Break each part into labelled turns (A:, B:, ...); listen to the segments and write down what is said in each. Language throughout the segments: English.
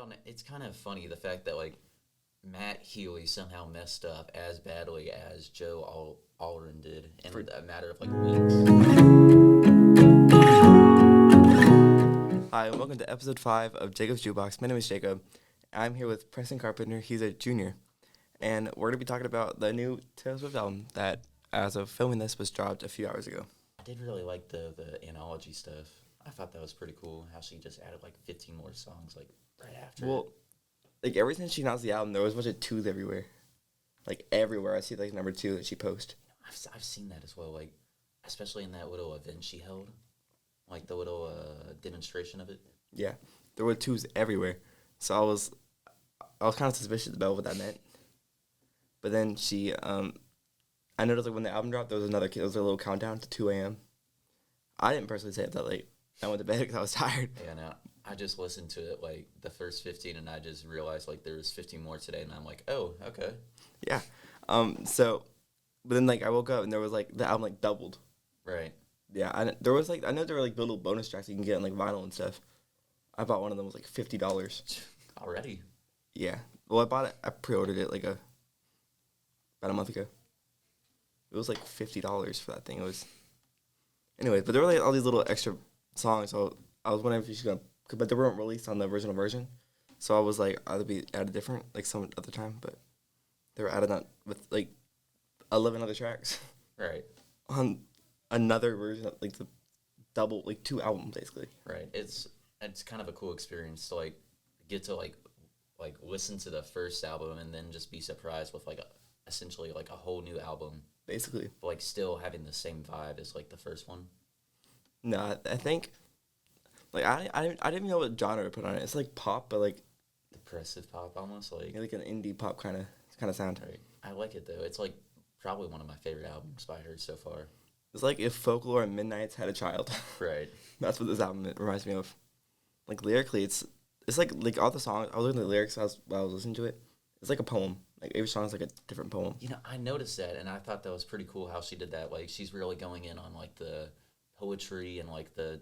A: don't know. It's kind of funny the fact that like Matt Healy somehow messed up as badly as Allred did in a matter of like weeks.
B: Hi, and welcome to episode 5 of Jacob's Jukebox. My name is Jacob. I'm here with Preston Carpenter. He's a junior. And we're going to be talking about the new Taylor Swift album that, as of filming this, was dropped a few hours ago.
A: I did really like the anthology stuff. I thought that was pretty cool, how she just added like 15 more songs like right after.
B: Well, like ever since she announced the album, there was a bunch of 2s everywhere. Like everywhere I see like number 2 that she posts.
A: I've seen that as well, like especially in that little event she held. Like the little demonstration of it.
B: Yeah, there were 2s everywhere. So I was kind of suspicious about what that meant. But then I noticed like when the album dropped, there was a little countdown to 2 a.m. I didn't personally stay up that late. I went to bed because I was tired.
A: Yeah, no, I just listened to it like the first 15, and I just realized like there's 15 more today, and I'm like, oh, okay.
B: Yeah. But then like I woke up and there was like the album like doubled.
A: Right.
B: Yeah, I know there were like little bonus tracks you can get on like vinyl and stuff. I bought one of them, it was like $50.
A: Already?
B: Yeah. Well, I pre-ordered it like about a month ago. It was like $50 for that thing. It was, anyway. But there were like all these little extra songs. So I was wondering if she's gonna, but they weren't released on the original version. So I was like, either be added different, like some other time. But they were added on with like 11 other tracks.
A: Right.
B: On another version of like the double, like 2 albums basically.
A: Right. It's kind of a cool experience to like get to like listen to the first album and then just be surprised with like essentially like a whole new album.
B: Basically.
A: But like still having the same vibe as like the first one.
B: No, I think like I didn't even know what genre to put on it. It's like pop, but like
A: depressive pop almost, like
B: like an indie pop kind of sound.
A: Right. I like it though. It's like probably one of my favorite albums by her so far.
B: It's like if Folklore and Midnights had a child.
A: Right.
B: That's what this album reminds me of. Like lyrically, it's like all the songs. I was looking at the lyrics while I was listening to it. It's like a poem. Like every song is like a different poem.
A: You know, I noticed that, and I thought that was pretty cool how she did that. Like she's really going in on like the poetry and like the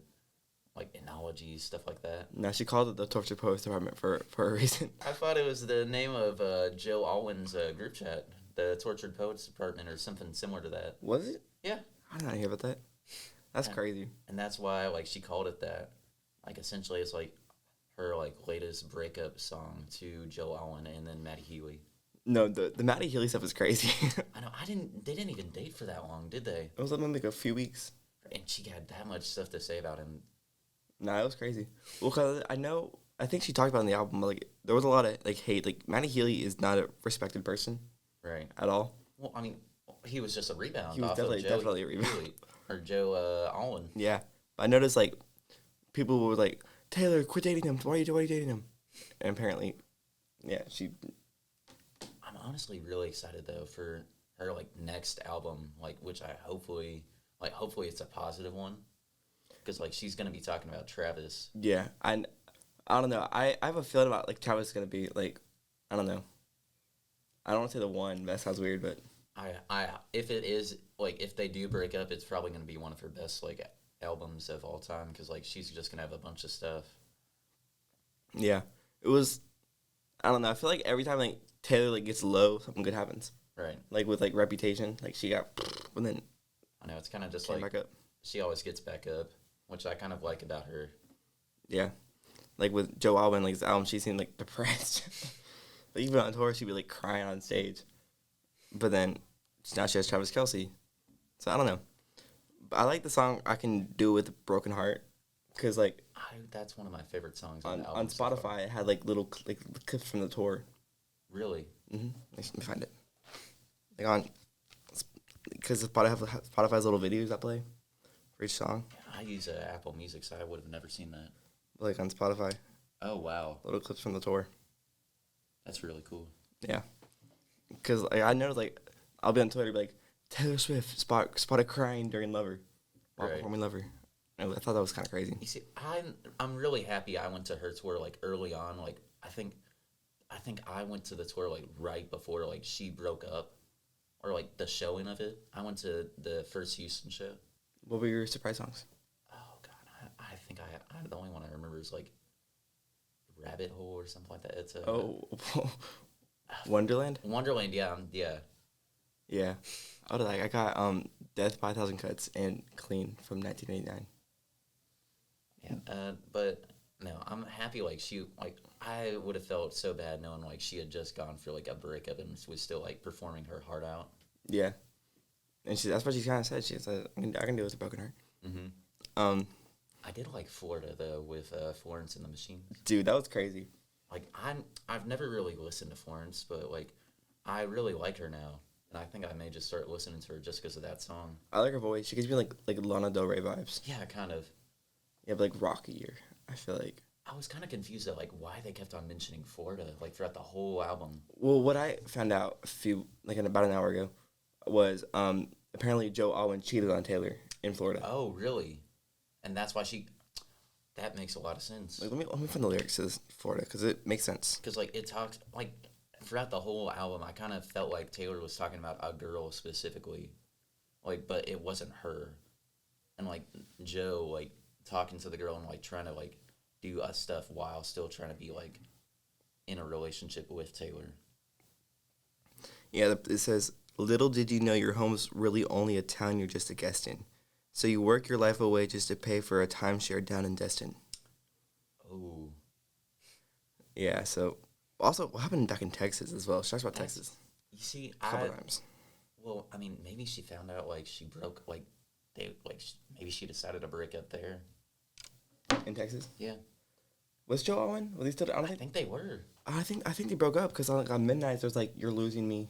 A: like enology stuff like that.
B: Now she called it the Torture Poets Department for a reason.
A: I thought it was the name of Joe Alwyn's group chat, the Tortured Poets Department, or something similar to that.
B: Was it?
A: Yeah.
B: I did not hear about that. That's crazy.
A: And that's why like she called it that. Like essentially, it's like her like latest breakup song to Joe Alwyn and then Matty Healy.
B: No, the Matty Healy stuff is crazy.
A: I know. They didn't even date for that long, did they?
B: It was like a few weeks.
A: And she had that much stuff to say about him.
B: Nah, it was crazy. Well, cause I think she talked about in the album, like there was a lot of like hate. Like Matty Healy is not a respected person,
A: right?
B: At all.
A: Well, I mean, he was just a rebound.
B: He was definitely a rebound.
A: Healy, or Joe Alwyn.
B: Yeah, I noticed like people were like, Taylor, quit dating him. Why are you dating him? And apparently, yeah, she.
A: I'm honestly really excited though for her like next album, like which hopefully it's a positive one, because like she's gonna be talking about Travis.
B: Yeah, I don't know. I have a feeling about like Travis is gonna be like, I don't know. I don't want to say the one. That sounds weird, but
A: if it is like if they do break up, it's probably gonna be one of her best like albums of all time, because like she's just gonna have a bunch of stuff.
B: Yeah, it was. I don't know. I feel like every time like Taylor like gets low, something good happens.
A: Right.
B: Like with like Reputation, like she got, and then.
A: I know it's kind of just like
B: back up.
A: She always gets back up, which I kind of like about her.
B: Yeah, like with Joe Alwyn, like his album, she seemed like depressed. Like even on tour, she'd be like crying on stage. But then now she has Travis Kelce, so I don't know. But I like the song "I Can Do It with a Broken Heart" because like
A: that's one of my favorite songs
B: on Spotify. It had like little like clips from the tour.
A: Really?
B: Mhm. Let me find it. Like on because Spotify's little videos that play for each song.
A: I use Apple Music, so I would have never seen that.
B: Like on Spotify.
A: Oh wow!
B: Little clips from the tour.
A: That's really cool.
B: Yeah, because like, I noticed like I'll be on Twitter be like Taylor Swift spotted crying during Lover, while performing Lover. I thought that was kind of crazy.
A: You see, I'm really happy I went to her tour like early on. Like I think I went to the tour like right before like she broke up, or like the showing of it. I went to the first Houston show.
B: What were your surprise songs?
A: Oh God, I think the only one I remember is like Rabbit Hole or something like that. It's a
B: Oh, Wonderland.
A: Wonderland. Yeah, yeah.
B: Yeah, I got Death by a Thousand Cuts and Clean from 1989.
A: Yeah. But no, I'm happy. Like I would have felt so bad knowing like she had just gone for like a breakup and was still like performing her heart out.
B: Yeah, and that's what she kind of said. She said, I can do it with a broken heart."
A: Mm-hmm.
B: Um,
A: I did like Florida though with Florence and the Machine.
B: dude, that was crazy.
A: Like I've never really listened to Florence, but like I really like her now, and I think I may just start listening to her just because of that song.
B: I like her voice. She gives me like Lana Del Rey vibes.
A: Yeah, kind of.
B: Yeah, but like rockier. I feel like.
A: I was kind of confused at like why they kept on mentioning Florida like throughout the whole album.
B: Well, what I found out about an hour ago was apparently Joe Alwyn cheated on Taylor in Florida.
A: Oh, really? And that's why she. That makes a lot of sense.
B: Like, let me find the lyrics to this Florida because it makes sense.
A: Because like it talks like throughout the whole album, I kind of felt like Taylor was talking about a girl specifically, like, but it wasn't her, and like Joe like talking to the girl and like trying to like do us stuff while still trying to be like in a relationship with Taylor.
B: Yeah, it says, "Little did you know your home's really only a town you're just a guest in. So you work your life away just to pay for a timeshare down in Destin."
A: Oh.
B: Yeah, so also what happened back in Texas as well? She talks about Texas.
A: You see,
B: A couple times.
A: Well, I mean, maybe she found out like she broke like maybe she decided to break up there.
B: In Texas?
A: Yeah.
B: Was Joe Alwyn? Was he still?
A: I think they were.
B: I think they broke up because on Midnight there's like "You're Losing Me."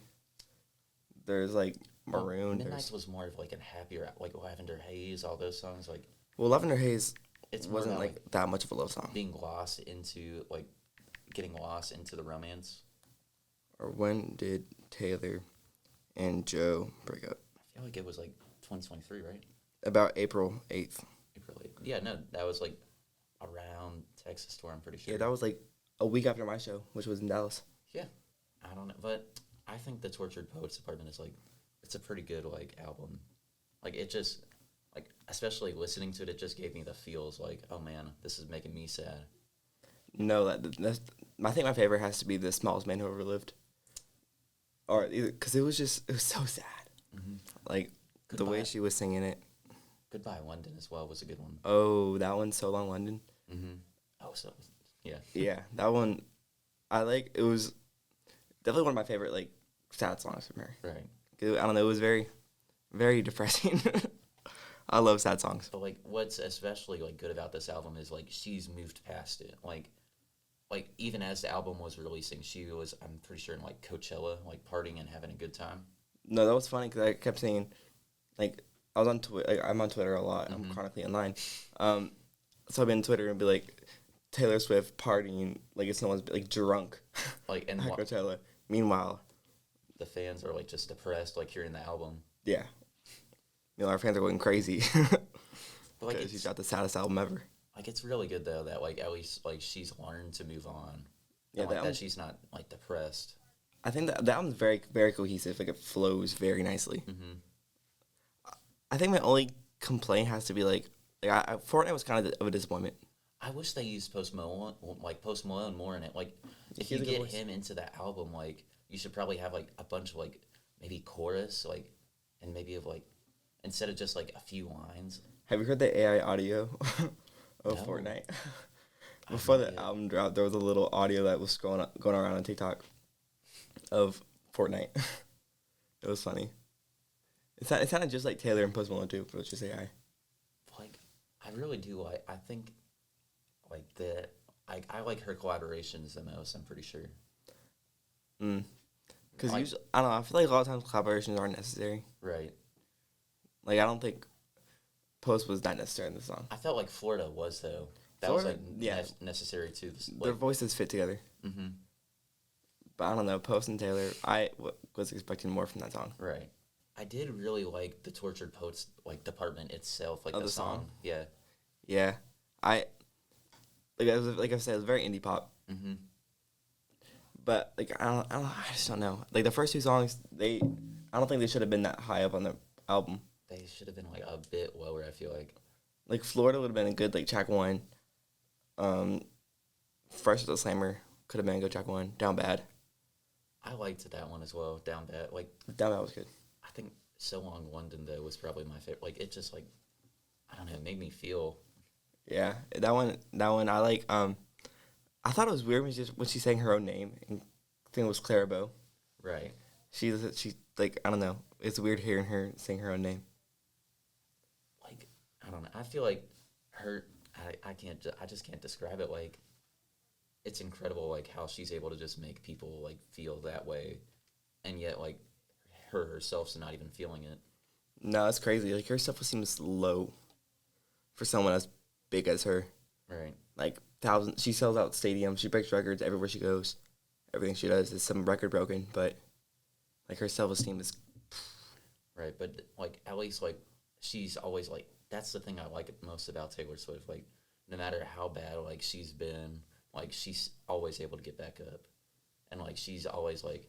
B: There's like Maroon.
A: Well, Midnight's was more of like a happier, like Lavender Haze, all those songs. Like,
B: well, Lavender Haze
A: it's
B: wasn't like that much of a love song.
A: Being lost into like getting lost into the romance.
B: Or when did Taylor and Joe break up?
A: I feel like it was like 2023, right?
B: About April 8th.
A: April 8th. Yeah, no, that was like around Texas tour, I'm pretty sure.
B: Yeah, that was like a week after my show, which was in Dallas.
A: Yeah, I don't know, but I think the Tortured Poets Department is like, it's a pretty good like album. Like it just, like especially listening to it, it just gave me the feels like, oh man, this is making me sad.
B: No, that's I think my favorite has to be "The Smallest Man Who Ever Lived," or because it was so sad.
A: Mm-hmm.
B: Like the way she was singing it.
A: Goodbye London as well was a good one.
B: Oh, that one, "So Long London."
A: Mm-hmm. Oh, so yeah.
B: Yeah, that one, I like. It was definitely one of my favorite like sad songs from her.
A: Right.
B: I don't know. It was very, very depressing. I love sad songs.
A: But like, what's especially like good about this album is like she's moved past it. Like even as the album was releasing, she was, I'm pretty sure, in like Coachella, like partying and having a good time.
B: No, that was funny because I kept saying, like, I was on Twitter. Like, I'm on Twitter a lot.
A: Mm-hmm.
B: I'm chronically online. So I've been on Twitter and be like, Taylor Swift partying like it's someone's like drunk.
A: Like and
B: at Coachella. Meanwhile,
A: the fans are like just depressed, like hearing the album.
B: yeah, our fans are going crazy.
A: But like,
B: she's got the saddest album ever.
A: Like it's really good though that like at least like she's learned to move on.
B: Yeah,
A: and, like, that she's not like depressed.
B: I think that album's very, very cohesive. Like it flows very nicely.
A: Mm-hmm.
B: I think my only complaint has to be like Fortnite was kind of a disappointment.
A: I wish they used Post Malone more in it. Like if you get him into that album, like you should probably have like a bunch of like maybe chorus, like, and maybe of like instead of just like a few lines.
B: Have you heard the AI audio of
A: No.
B: Fortnite? Before the album dropped, there was a little audio that was going around on TikTok of Fortnite. It was funny. It sounded just like Taylor and Post Malone too, but it's just AI.
A: Like I really do like. I think like I like her collaborations the most. I'm pretty sure.
B: Because
A: Like-
B: usually, I don't know. I feel like a lot of times collaborations aren't necessary.
A: Right.
B: Like I don't think Post was not necessary in the song.
A: I felt like Florida was though. That
B: Florida,
A: was like
B: yeah.
A: necessary too.
B: Their voices fit together.
A: Mm-hmm.
B: But I don't know. Post and Taylor, I was expecting more from that song.
A: Right. I did really like the Tortured Poets like department itself, like
B: Oh,
A: the
B: the song?
A: song. Yeah.
B: Yeah, like I said, it was very indie pop.
A: Mm-hmm.
B: But like I just don't know. Like the first two songs, I don't think they should have been that high up on the album.
A: They should have been like a bit lower. I feel like.
B: Like Florida would have been a good like track one. Fresh as a Slammer could have been a good track one. Down Bad.
A: I liked that one as well. Down Bad. Like,
B: Down Bad was good.
A: I think So Long London though was probably my favorite. Like, it just like, I don't know, it made me feel.
B: Yeah, that one I like. I thought it was weird when she sang her own name. And I think it was Clarabeau.
A: Right.
B: She like, I don't know. It's weird hearing her sing her own name.
A: Like, I don't know. I feel like her. I just can't describe it. Like, it's incredible. Like how she's able to just make people like feel that way, and yet like her herself's not even feeling it.
B: No, it's crazy. Like her stuff seems low for someone as big as her.
A: Right.
B: Like thousands. She sells out stadiums. She breaks records everywhere she goes. Everything she does is some record broken, but like her self-esteem is.
A: Right, but like at least like she's always like that's the thing I like most about Taylor Swift. Like no matter how bad like she's been, like she's always able to get back up, and like she's always like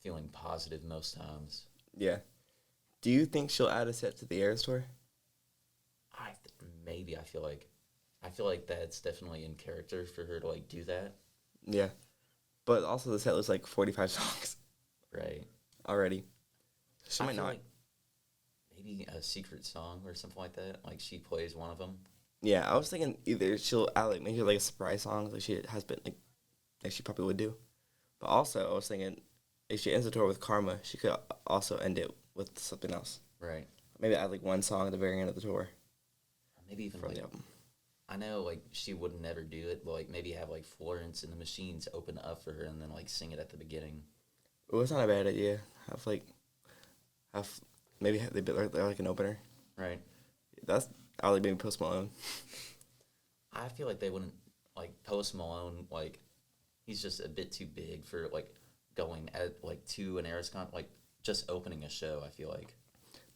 A: feeling positive most times.
B: Yeah. Do you think she'll add a set to the Eras tour?
A: Maybe I feel like that's definitely in character for her to like do that.
B: Yeah. But also the set was like 45 songs
A: Right.
B: already. She
A: I
B: might
A: feel
B: not.
A: like maybe a secret song or something like that. Like she plays one of them.
B: Yeah, I was thinking either she'll add like maybe like a surprise song like she has been like she probably would do. But also I was thinking if she ends the tour with Karma, she could also end it with something else.
A: Right.
B: Maybe add like one song at the very end of the tour.
A: Or maybe even
B: From
A: like
B: the album.
A: I know like she would never do it, but like maybe have like Florence and the Machines open up for her and then like sing it at the beginning.
B: Oh, it's not a bad idea. Have maybe have they they're like an opener.
A: Right.
B: That's I like maybe Post Malone.
A: I feel like they wouldn't like Post Malone. Like he's just a bit too big for like going at like to an Eras con like just opening a show. I feel like.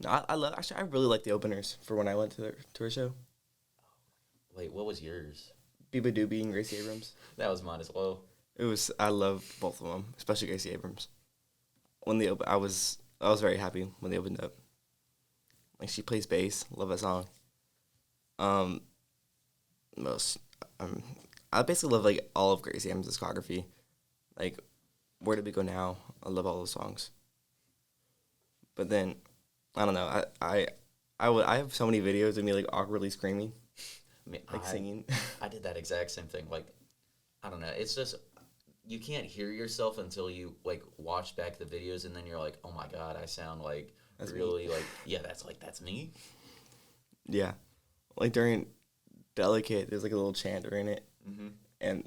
B: No, I love actually I really like the openers for when I went to her show.
A: Wait, what was yours?
B: Biba Doobie and Gracie Abrams.
A: That was mine as well.
B: I love both of them, especially Gracie Abrams. When they I was very happy when they opened up. Like she plays bass, love that song. Um, most I basically love like all of Gracie Abrams' discography. Like, Where Did We Go Now? I love all those songs. But then, I don't know. I have so many videos of me like awkwardly screaming,
A: I mean,
B: like singing.
A: I did that exact same thing. Like, I don't know. It's just you can't hear yourself until you like watch back the videos, and then you're like, oh my god, I sound like
B: That's
A: really
B: me.
A: like yeah, that's me.
B: Yeah, like during Delicate, there's like a little chant during it,
A: Mm-hmm.
B: and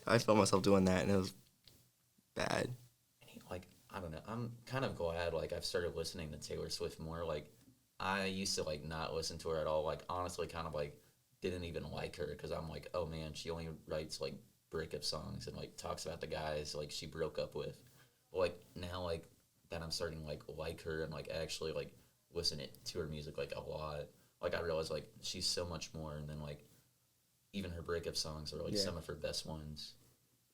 B: I felt myself doing that, and it was bad.
A: Like I don't know. I'm kind of glad like I've started listening to Taylor Swift more. Like I used to like not listen to her at all. Like honestly, kind of like didn't even like her because I'm like, oh man, she only writes like breakup songs and like talks about the guys like she broke up with. But like now like that I'm starting to like her and like actually like listen to her music like a lot. Like I realize like she's so much more, and then like even her breakup songs are like
B: Yeah.
A: some of her best ones.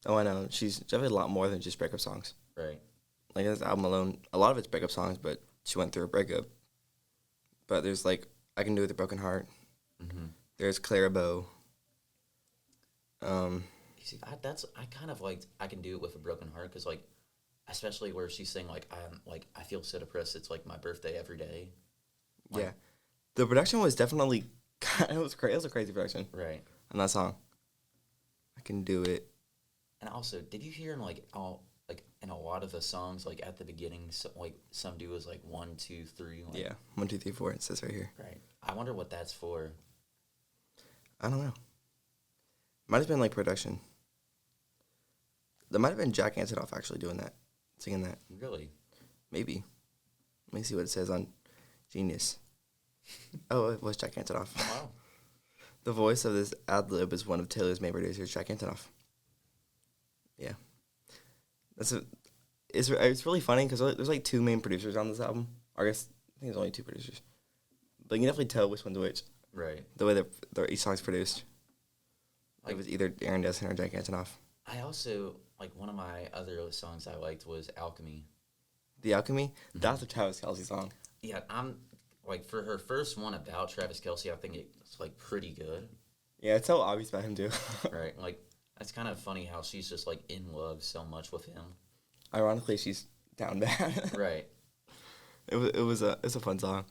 B: Oh, I know. She's definitely a lot more than just breakup songs.
A: Right.
B: Like this album alone, a lot of it's breakup songs, but she went through a breakup. But there's like I Can Do It With a Broken Heart.
A: Mm-hmm.
B: There's Clarabeau.
A: You see, I kind of liked I Can Do It With a Broken Heart because like especially where she's saying like I feel so depressed. It's like my birthday every day. Like,
B: Yeah, the production was definitely it was crazy. It was a crazy production
A: right.
B: on that song. I Can Do It.
A: And also, did you hear in like all like in a lot of the songs like at the beginning, so, like some dude was like 1, 2, 3. Like,
B: Yeah, 1, 2, 3, 4. It says right here.
A: Right. I wonder what that's for.
B: I don't know. Might have been like production. There might have been Jack Antonoff actually doing that, singing that.
A: Really?
B: Maybe. Let me see what it says on Genius. Oh, it was Jack Antonoff.
A: Wow.
B: The voice of this ad-lib is one of Taylor's main producers, Jack Antonoff. Yeah. It's really funny because there's like two main producers on this album. Or I guess I think there's only two producers. But you can definitely tell which one's which.
A: Right.
B: The way that each song's produced.
A: Like,
B: It was either Aaron Desson or Jack Antonoff.
A: I also like one of my other songs I liked was Alchemy.
B: The Alchemy? That's a Travis Kelce song.
A: Yeah, I'm like for her first one about Travis Kelce, I think it's like pretty good.
B: Yeah, it's so obvious about him too.
A: Right? Like that's kind of funny how she's just like in love so much with him.
B: Ironically, she's down bad.
A: Right.
B: It's a fun song.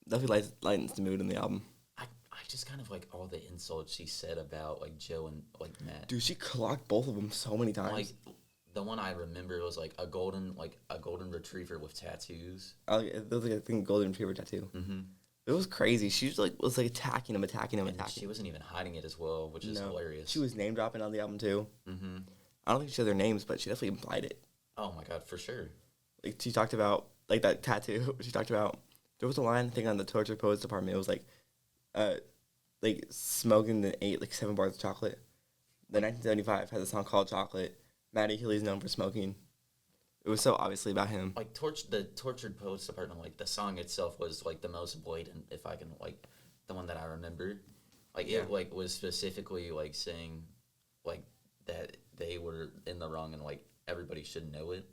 B: Definitely lightens the mood in the album.
A: I just kind of like all the insults she said about like Joe and like Matt.
B: Dude, she clocked both of them so many times.
A: Like the one I remember was like a golden retriever with tattoos.
B: It was like I think golden retriever tattoo.
A: Mm-hmm.
B: It was crazy. She was like attacking him.
A: And she wasn't even hiding it as well, which is hilarious.
B: She was name dropping on the album too.
A: Mm-hmm.
B: I don't think she said their names, but she definitely implied it.
A: Oh my god, for sure.
B: Like she talked about like that tattoo. She talked about there was a line I think on the torture pose department. It was like smoking and ate like 7 bars of chocolate. The 1975 has a song called Chocolate. Matty Healy's known for smoking. It was so obviously about him.
A: Like the tortured poets department, like the song itself was like the most blatant, if I can like the one that I remember. Like it like was specifically like saying like that they were in the wrong and like everybody should know it.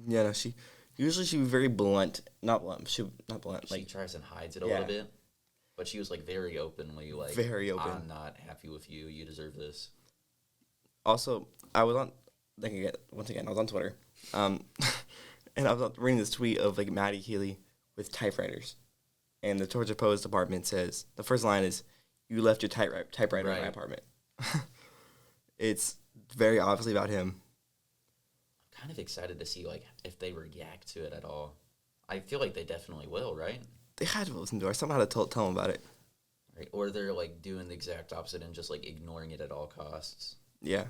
B: Yeah, no, she was very blunt. Not blunt. Not blunt.
A: She tries and hides it a little bit. But she was like very openly like
B: very open.
A: I'm not happy with you. You deserve this.
B: Also, I was on once again I was on Twitter, and I was reading this tweet of like Matty Healy with typewriters, and the Torture Pose department says the first line is, "You left your typewriter in my apartment." It's very obviously about him.
A: I'm kind of excited to see like if they react to it at all. I feel like they definitely will, right?
B: They had to listen to her. Somehow to tell them about it.
A: Right. Or they're like doing the exact opposite and just like ignoring it at all costs.
B: Yeah.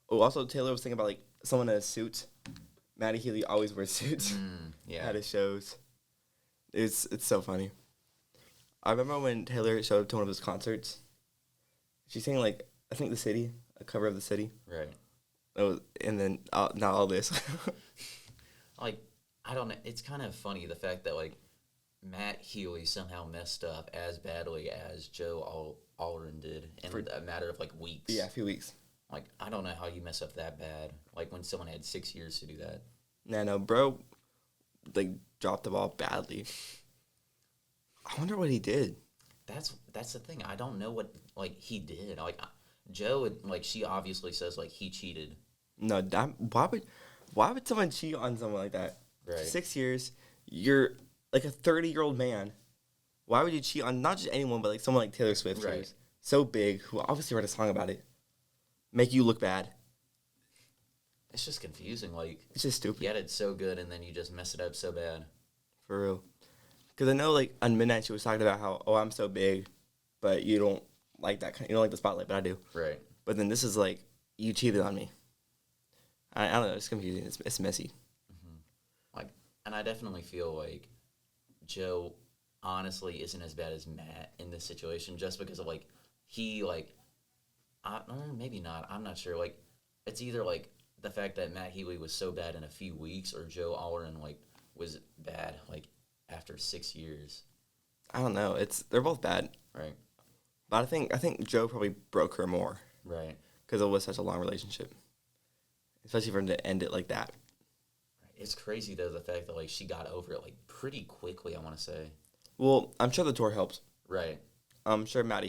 B: Oh, also Taylor was thinking about like someone in a suit. Matty Healy always wears suits at his shows. It's so funny. I remember when Taylor showed up to one of his concerts. She sang like I think The City, a cover of The City.
A: Right.
B: And then now all this.
A: Like I don't know. It's kind of funny the fact that like Matt Healy somehow messed up as badly as Joe Alwyn did in a matter of like weeks.
B: Yeah, a few weeks.
A: Like I don't know how you mess up that bad. Like when someone had 6 years to do that.
B: No, bro, like dropped the ball badly. I wonder what he did.
A: That's the thing. I don't know what like he did. Like Joe, like she obviously says like he cheated.
B: No, why would someone cheat on someone like that?
A: Right.
B: 6 years, you're like a 30-year-old man. Why would you cheat on not just anyone, but like someone like Taylor Swift,
A: right.
B: who's so big, who obviously wrote a song about it, make you look bad?
A: It's just confusing. Like
B: it's just stupid.
A: You had it so good, and then you just mess it up so bad.
B: For real. Because I know, like on Midnight, she was talking about how, I'm so big, but you don't like that kind. You don't like the spotlight, but I do.
A: Right.
B: But then this is like you cheated on me. I don't know. It's confusing. It's messy.
A: Mm-hmm. Like, and I definitely feel like Joe honestly isn't as bad as Matt in this situation, just because of like he like, maybe not. I'm not sure. Like, it's either like the fact that Matt Healy was so bad in a few weeks, or Joe Alwyn like was bad like after 6 years.
B: I don't know. They're both bad.
A: Right.
B: But I think Joe probably broke her more.
A: Right.
B: Because it was such a long relationship. Especially for him to end it like that.
A: It's crazy though, the fact that like she got over it like pretty quickly, I want to say.
B: Well, I'm sure the tour helped.
A: Right.
B: I'm sure Matty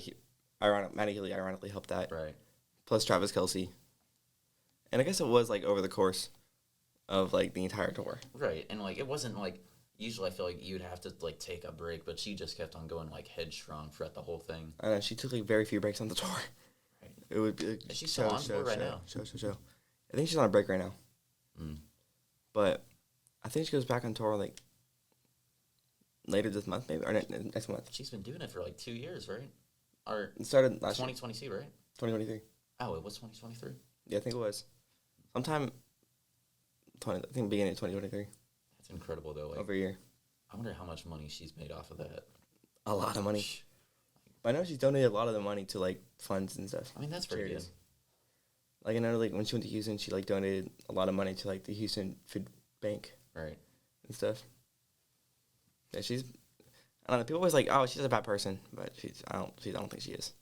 B: Healy ironically helped that.
A: Right.
B: Plus Travis Kelce. And I guess it was like over the course of like the entire tour.
A: Right. And like it wasn't like usually I feel like you'd have to like take a break, but she just kept on going like headstrong throughout the whole thing.
B: I know, she took like very few breaks on the tour.
A: Right.
B: It would be like,
A: is she still on tour right now?
B: Show. I think she's on a break right now.
A: Mm.
B: But I think she goes back on tour like later this month, maybe, or next month.
A: She's been doing it for like 2 years, right? Or
B: it started last
A: 2022, right?
B: 2023.
A: Oh, it was 2023?
B: Yeah, I think it was. Sometime I think beginning of 2023.
A: That's incredible though. Like,
B: over a year.
A: I wonder how much money she's made off of that.
B: A lot of money. I know she's donated a lot of the money to like funds and stuff.
A: I mean, that's pretty good.
B: Like I know, like when she went to Houston, she like donated a lot of money to like the Houston Food Bank,
A: right,
B: and stuff. Yeah, I don't know. People always like, oh, she's a bad person, but I don't think she is.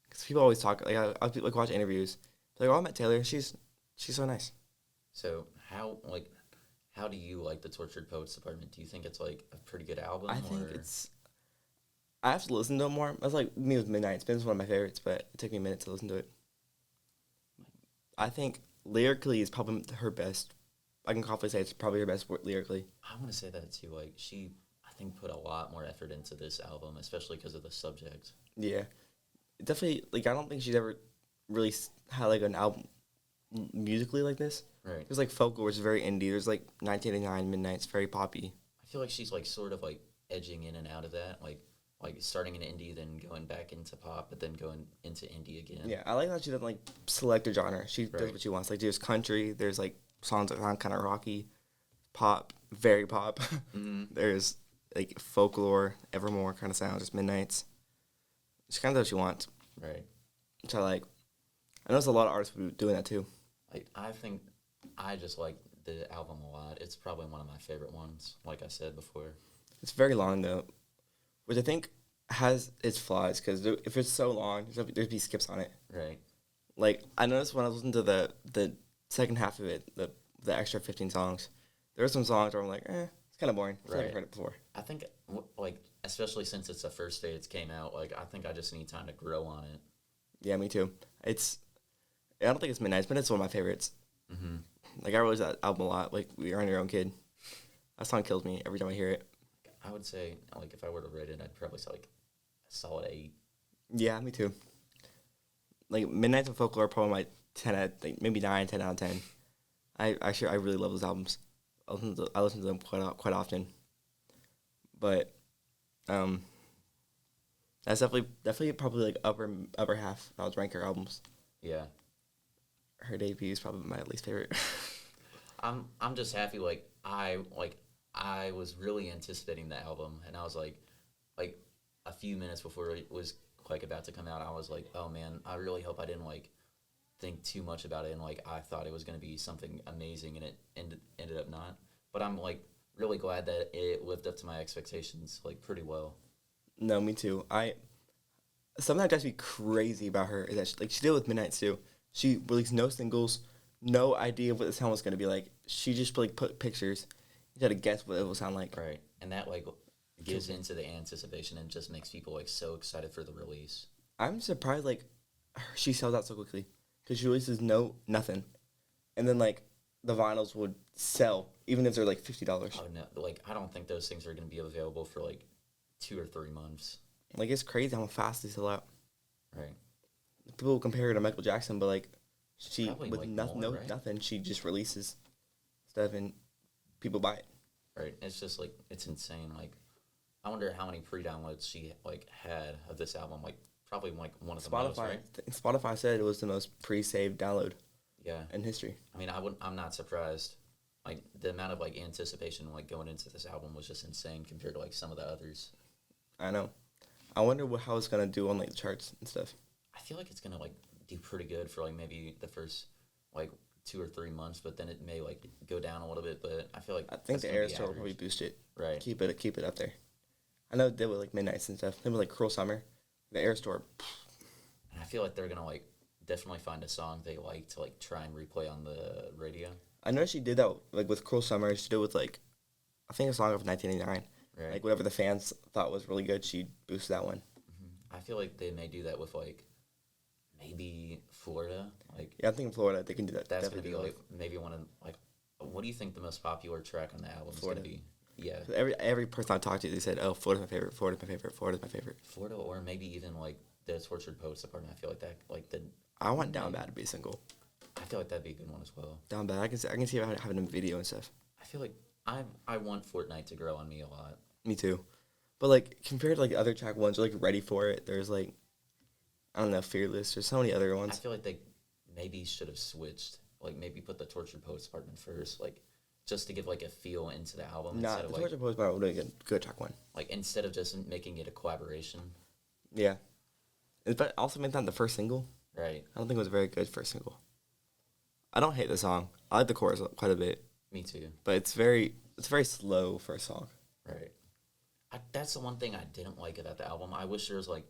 B: Because people always talk like I like watch interviews. They're like, oh, I met Taylor. She's so nice.
A: So how do you like the Tortured Poets Department? Do you think it's like a pretty good album?
B: I have to listen to it more. That's like me with Midnight. It's one of my favorites, but it took me a minute to listen to it. I think lyrically is probably her best. I can confidently say it's probably her best lyrically.
A: I want to say that too. Like she, I think, put a lot more effort into this album, especially because of the subject.
B: Yeah, definitely. Like I don't think she's ever really had like an album musically like this.
A: Right.
B: There's like Folklore is very indie. There's like 1989 Midnight's very poppy.
A: I feel like she's like sort of like edging in and out of that, like starting in indie, then going back into pop, but then going into indie again.
B: Yeah, I like that she doesn't like select a genre. She does what she wants. Like there's country. There's like songs that sound kind of rocky, pop, very pop.
A: Mm-hmm.
B: There's like folklore, evermore kind of sound, just Midnights. She kind of does what she wants.
A: Right.
B: Which I like. I know there's a lot of artists who doing that too.
A: Like I think I just like the album a lot. It's probably one of my favorite ones, like I said before.
B: It's very long though, which I think has its flaws because if it's so long, there'd be skips on it.
A: Right.
B: Like I noticed when I was listening to the second half of it, the extra 15 songs, there were some songs where I'm like, it's kind of boring. I feel like I've heard it before.
A: I think like especially since it's the first day it's came out, like I think I just need time to grow on it.
B: Yeah, me too. I don't think it's Midnight, but it's one of my favorites.
A: Mm-hmm.
B: Like I really like that album a lot. Like You're on Your Own Kid. That song kills me every time I hear it.
A: I would say like if I were to rate it, I'd probably say like a solid 8.
B: Yeah, me too. Like Midnight and Folklore are probably my 10 out, like maybe 9, 10 out of 10. I really love those albums. I listen to them quite often. But that's definitely probably like upper half. If I was rank her albums.
A: Yeah.
B: Her debut is probably my least favorite.
A: I'm just happy I was really anticipating the album, and I was like a few minutes before it was like about to come out, I was like, oh man, I really hope I didn't like think too much about it, and like I thought it was going to be something amazing, and it ended up not. But I'm like really glad that it lived up to my expectations like pretty well.
B: No, me too. Something that drives me crazy about her is that she did it with Midnight too. She released no singles, no idea of what the sound was going to be like. She just like put pictures. You had to guess what it will sound like.
A: Right, and that like gives into the anticipation and just makes people like so excited for the release.
B: I'm surprised like she sells out so quickly because she releases nothing, and then like the vinyls would sell even if they're like $50.
A: Oh no, like I don't think those things are going to be available for like 2 or 3 months.
B: Like it's crazy how fast they sell out.
A: Right.
B: People compare her to Michael Jackson, but like she
A: Probably,
B: with
A: like,
B: nothing, she just releases stuff and people buy it.
A: Right. It's just like it's insane. Like I wonder how many pre-downloads she like had of this album. Like probably like one of the most, right?
B: Spotify said it was the most pre-saved download.
A: Yeah.
B: In history.
A: I mean, I'm not surprised. Like the amount of like anticipation like going into this album was just insane compared to like some of the others.
B: I know. I wonder how it's gonna do on like the charts and stuff.
A: I feel like it's gonna like do pretty good for like maybe the first like 2 or 3 months, but then it may like go down a little bit. But I feel like
B: I think the Air Store will probably boost it.
A: Right.
B: Keep it up there. I know they did with like Midnights and stuff. They were like Cruel Summer. The Air Store.
A: And I feel like they're gonna like definitely find a song they like to like try and replay on the radio.
B: I know she did that like with Cruel Summer. She did it with like I think a song of 1989.
A: Right.
B: Like whatever the fans thought was really good, she boosted that one.
A: Mm-hmm. I feel like they may do that with like maybe Florida. Like
B: yeah, I think Florida they can do that.
A: That's gonna be like maybe one of like. What do you think the most popular track on the album is gonna be? Yeah.
B: Every person I talked to, they said, "Oh, Florida's my favorite. Florida's my favorite. Florida's my favorite."
A: Florida, or maybe even like the Tortured Poets Department. I feel like that like the.
B: I want Down Bad to be a single.
A: I feel like that'd be a good one as well.
B: Down Bad, I can see having a video and stuff.
A: I feel like I want Fortnite to grow on me a lot.
B: Me too, but like compared to like the other track ones, like Ready for It. There's like, I don't know, Fearless. There's so many other ones.
A: I feel like they maybe should have switched. Like maybe put the Tortured Poets Department first, like just to give like a feel into the album.
B: Nah, the Tortured Poets Department would be a good track one.
A: Like instead of just making it a collaboration.
B: Yeah, but also made that the first single.
A: Right.
B: I don't think it was a very good first single. I don't hate the song. I like the chorus quite a bit.
A: Me too.
B: But it's very slow for a song.
A: Right. That's the one thing I didn't like about the album. I wish there was like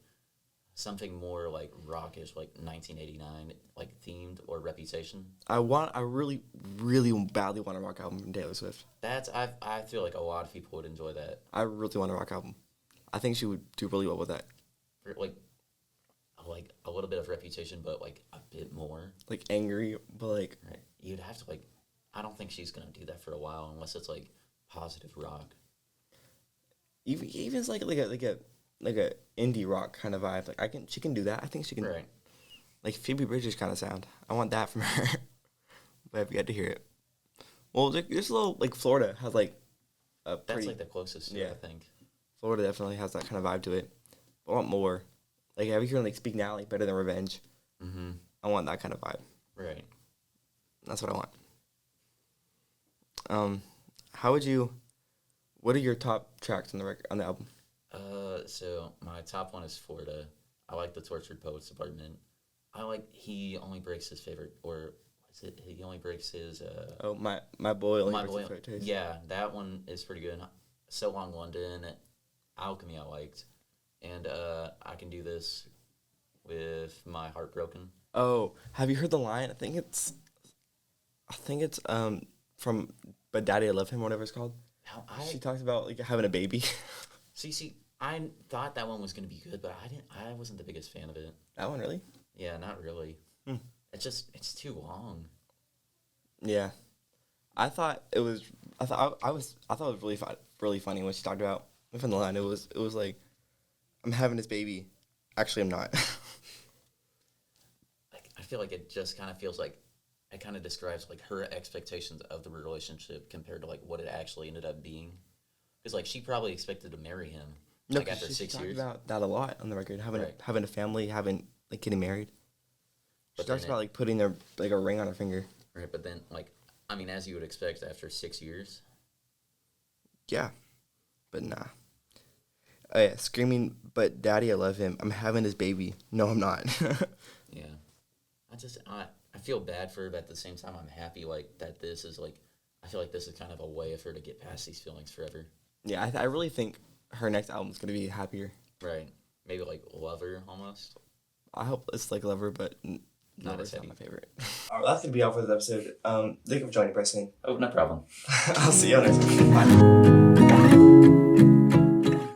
A: something more like rockish, like 1989, like themed or Reputation.
B: I really, really badly want a rock album from Taylor Swift.
A: I feel like a lot of people would enjoy that.
B: I really want a rock album. I think she would do really well with that.
A: For, like a little bit of Reputation, but like a bit more.
B: Like angry, but like
A: Right. You'd have to like. I don't think she's gonna do that for a while unless it's like positive rock.
B: even it's like a indie rock kind of vibe. Like she can do that. I think she can.
A: Right.
B: Like Phoebe Bridgers kind of sound. I want that from her. But I've yet to hear it. Well, there's a little like Florida has like a pretty.
A: That's like the closest to it, I think.
B: Florida definitely has that kind of vibe to it. I want more. Like have you heard like Speak Now like Better Than Revenge?
A: Mm-hmm.
B: I want that kind of vibe.
A: Right.
B: That's what I want. How would you? What are your top tracks on the album?
A: So my top one is Florida. I like the Tortured Poets Department. I like He Only Breaks His Favorite, or is it He Only Breaks His?
B: My boy only
A: My
B: breaks
A: boy.
B: his favorite taste.
A: Yeah, that one is pretty good. So Long London, Alchemy I liked, and I Can Do This with My Heart Broken.
B: Oh, have you heard the line? I think it's from But Daddy I Love Him, whatever it's called. She talks about like having a baby.
A: See, I thought that one was gonna be good, but I wasn't the biggest fan of it.
B: That one really?
A: Yeah, not really. It's too long.
B: Yeah, I thought it was really funny when she talked about from the line. It was like, I'm having this baby. Actually, I'm not.
A: Like I feel like it just kind of feels like it kind of describes like her expectations of the relationship compared to like what it actually ended up being. Because like she probably expected to marry him like after 6
B: she
A: years.
B: talked about that a lot on the record. Having a family, like getting married. She
A: But
B: talks
A: then
B: about like putting their like a ring on her finger.
A: right, but then like I mean, as you would expect after 6 years.
B: Yeah, but nah. Oh yeah, screaming, but Daddy, I love him. I'm having his baby. No, I'm not.
A: Yeah, I feel bad for her, but at the same time, I'm happy like that. This is like I feel like this is kind of a way of her to get past these feelings forever.
B: Yeah, I really think her next album's gonna be happier.
A: Right, maybe like Lover almost.
B: I hope it's like Lover, but
A: Not as
B: not
A: heavy.
B: my favorite. All right, that's gonna be all for this episode. Thank you for joining, Preston.
A: Oh, no problem.
B: I'll see you on next time. Bye.